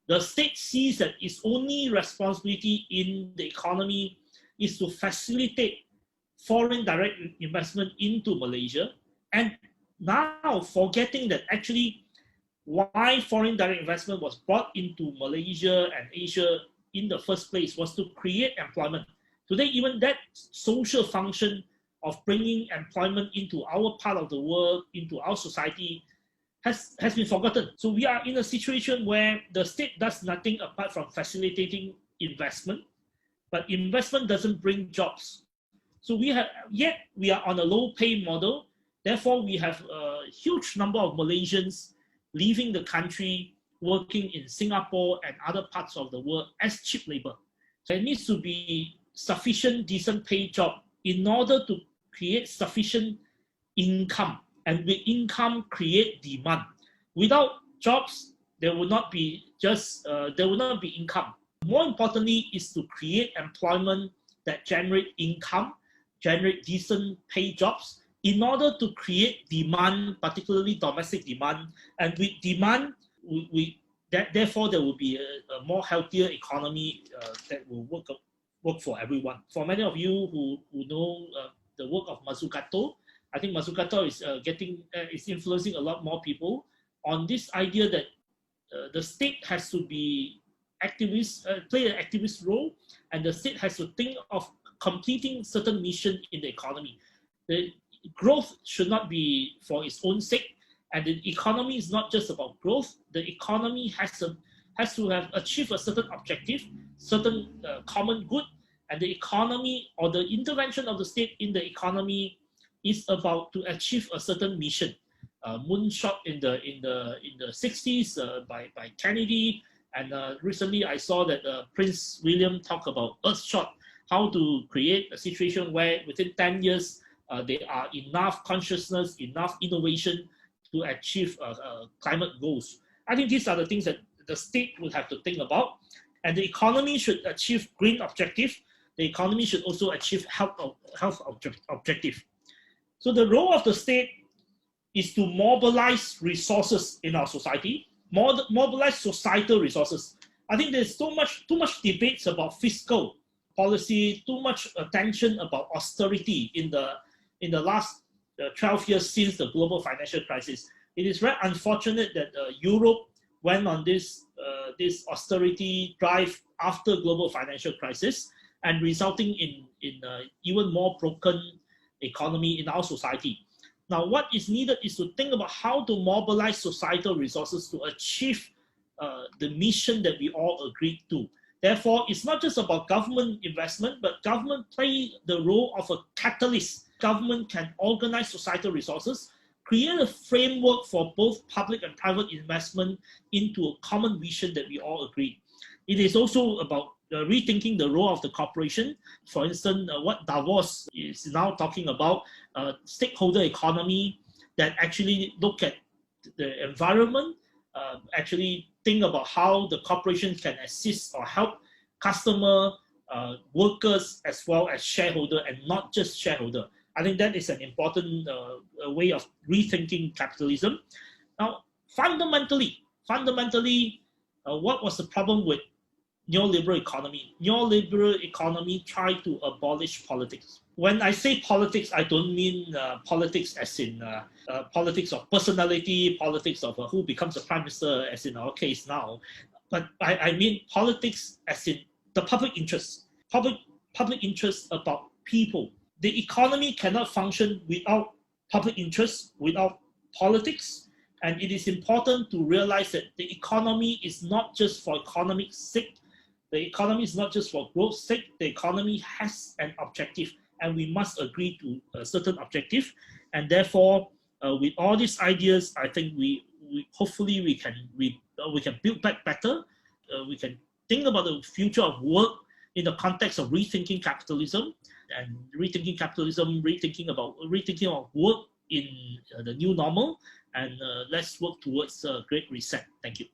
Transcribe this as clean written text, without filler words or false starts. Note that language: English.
The state sees that its only responsibility in the economy is to facilitate foreign direct investment into Malaysia, and now forgetting that actually why foreign direct investment was brought into Malaysia and Asia in the first place was to create employment. Today, even that social function of bringing employment into our part of the world, into our society, has been forgotten. So we are in a situation where the state does nothing apart from facilitating investment, but investment doesn't bring jobs. So we are on a low pay model. Therefore, we have a huge number of Malaysians leaving the country, working in Singapore and other parts of the world as cheap labor. So it needs to be sufficient, decent pay job in order to create sufficient income. And with income, create demand. Without jobs, there will not be income. More importantly, is to create employment that generate income, generate decent pay jobs, in order to create demand, particularly domestic demand. And with demand, therefore there will be a more healthier economy that will work for everyone. For many of you who know the work of Mazzucato, I think Mazzucato is influencing a lot more people on this idea that the state has to be play an activist role, and the state has to think of completing certain mission in the economy. The growth should not be for its own sake, and the economy is not just about growth. The economy has to have achieved a certain objective, certain common good, and the economy or the intervention of the state in the economy is about to achieve a certain mission. Moonshot in the 60s by Kennedy, and recently I saw that Prince William talk about Earthshot, how to create a situation where within 10 years there are enough consciousness, enough innovation to achieve climate goals. I think these are the things that the state will have to think about, and the economy should achieve green objective. The economy should also achieve health objective. So the role of the state is to mobilize resources in our society, mobilize societal resources. I think there's too much debates about fiscal policy, too much attention about austerity in the last 12 years since the global financial crisis. It is very unfortunate that Europe went on this austerity drive after global financial crisis, and resulting in even more broken economy in our society. Now, what is needed is to think about how to mobilize societal resources to achieve the mission that we all agreed to. Therefore, it's not just about government investment, but government play the role of a catalyst. Government can organize societal resources, create a framework for both public and private investment into a common vision that we all agree. It is also about rethinking the role of the corporation. For instance, what Davos is now talking about, stakeholder economy, that actually look at the environment, actually think about how the corporation can assist or help customer, workers, as well as shareholder, and not just shareholder. I think that is an important way of rethinking capitalism. Now, fundamentally, what was the problem with neoliberal economy? Neoliberal economy tried to abolish politics. When I say politics, I don't mean politics as in politics of personality, politics of who becomes the prime minister, as in our case now. But I mean politics as in the public interest. Public interest about people. The economy cannot function without public interest, without politics. And it is important to realize that the economy is not just for economic sake. The economy is not just for growth's sake. The economy has an objective, and we must agree to a certain objective. And therefore, with all these ideas, I think we hopefully we can build back better. We can think about the future of work in the context of rethinking capitalism, and rethinking of work in the new normal. And let's work towards a great reset. Thank you.